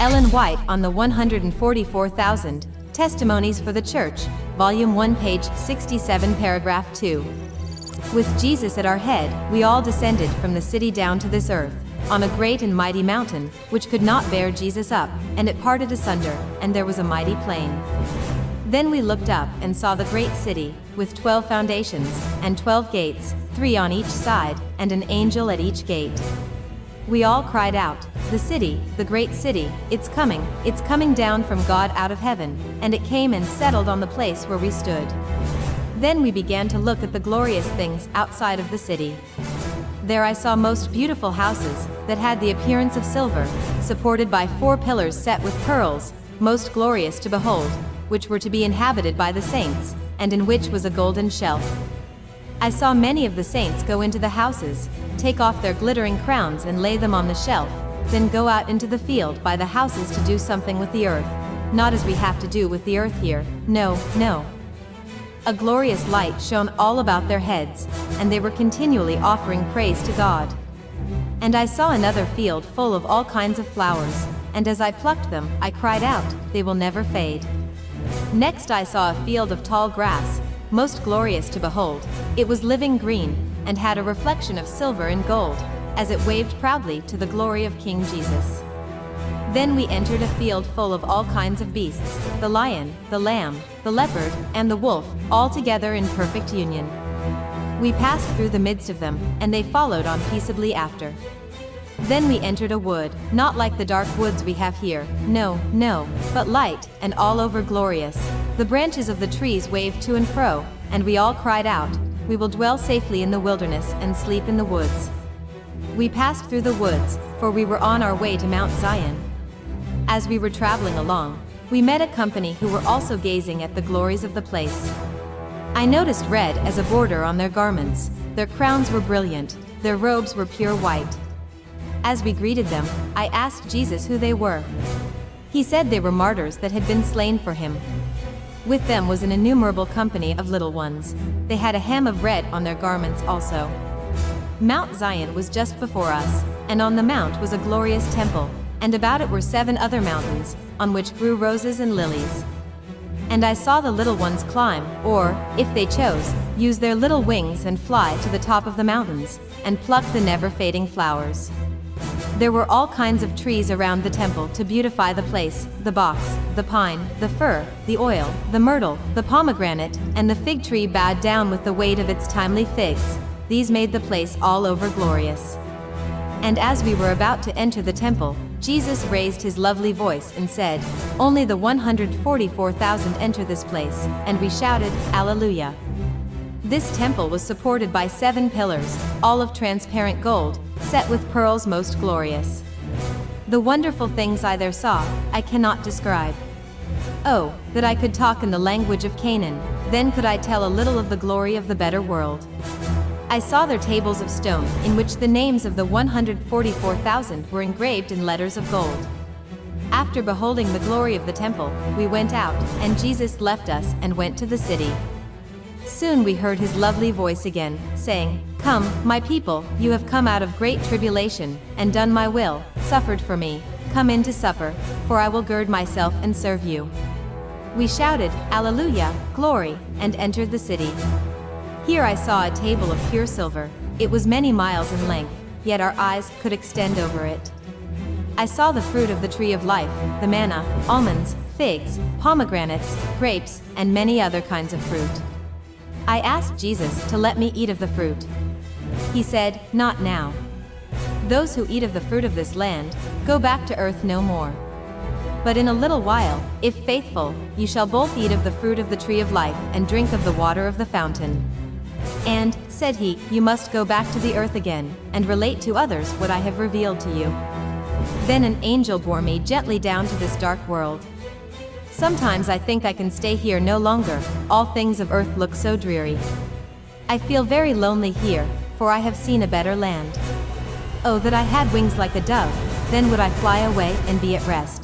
Ellen White on the 144,000 Testimonies for the Church, Volume 1, page 67, paragraph 2. With Jesus at our head, we all descended from the city down to this earth, on a great and mighty mountain, which could not bear Jesus up, and it parted asunder, and there was a mighty plain. Then we looked up and saw the great city, with 12 foundations, and 12 gates, 3 on each side, and an angel at each gate. We all cried out, the great city, it's coming down from God out of heaven, and it came and settled on the place where we stood. Then we began to look at the glorious things outside of the city. There I saw most beautiful houses, that had the appearance of silver, supported by 4 pillars set with pearls, most glorious to behold, which were to be inhabited by the saints, and in which was a golden shelf. I saw many of the saints go into the houses, take off their glittering crowns and lay them on the shelf, then go out into the field by the houses to do something with the earth, not as we have to do with the earth here, no. A glorious light shone all about their heads, and they were continually offering praise to God. And I saw another field full of all kinds of flowers, and as I plucked them, I cried out, they will never fade. Next I saw a field of tall grass, most glorious to behold. It was living green, and had a reflection of silver and gold, as it waved proudly to the glory of King Jesus. Then we entered a field full of all kinds of beasts, the lion, the lamb, the leopard, and the wolf, all together in perfect union. We passed through the midst of them, and they followed on peaceably after. Then we entered a wood, not like the dark woods we have here, no, but light, and all over glorious. The branches of the trees waved to and fro, and we all cried out, we will dwell safely in the wilderness and sleep in the woods. We passed through the woods, for we were on our way to Mount Zion. As we were traveling along, we met a company who were also gazing at the glories of the place. I noticed red as a border on their garments, their crowns were brilliant, their robes were pure white. As we greeted them, I asked Jesus who they were. He said they were martyrs that had been slain for him. With them was an innumerable company of little ones. They had a hem of red on their garments also. Mount Zion was just before us, and on the mount was a glorious temple, and about it were 7 other mountains, on which grew roses and lilies. And I saw the little ones climb, or, if they chose, use their little wings and fly to the top of the mountains, and pluck the never-fading flowers. There were all kinds of trees around the temple to beautify the place, the box, the pine, the fir, the oil, the myrtle, the pomegranate, and the fig tree bowed down with the weight of its timely figs. These made the place all over glorious. And as we were about to enter the temple, Jesus raised his lovely voice and said, only the 144,000 enter this place, and we shouted, Alleluia. This temple was supported by 7 pillars, all of transparent gold, set with pearls most glorious. The wonderful things I there saw, I cannot describe. Oh, that I could talk in the language of Canaan, then could I tell a little of the glory of the better world. I saw their tables of stone, in which the names of the 144,000 were engraved in letters of gold. After beholding the glory of the temple, we went out, and Jesus left us and went to the city. Soon we heard his lovely voice again, saying, come, my people, you have come out of great tribulation, and done my will, suffered for me, come in to supper, for I will gird myself and serve you. We shouted, Alleluia, glory, and entered the city. Here I saw a table of pure silver. It was many miles in length, yet our eyes could extend over it. I saw the fruit of the tree of life, the manna, almonds, figs, pomegranates, grapes, and many other kinds of fruit. I asked Jesus to let me eat of the fruit. He said, not now. Those who eat of the fruit of this land, go back to earth no more. But in a little while, if faithful, you shall both eat of the fruit of the tree of life and drink of the water of the fountain. And, said he, you must go back to the earth again, and relate to others what I have revealed to you. Then an angel bore me gently down to this dark world. Sometimes I think I can stay here no longer, all things of earth look so dreary. I feel very lonely here, for I have seen a better land. Oh, that I had wings like a dove, then would I fly away and be at rest.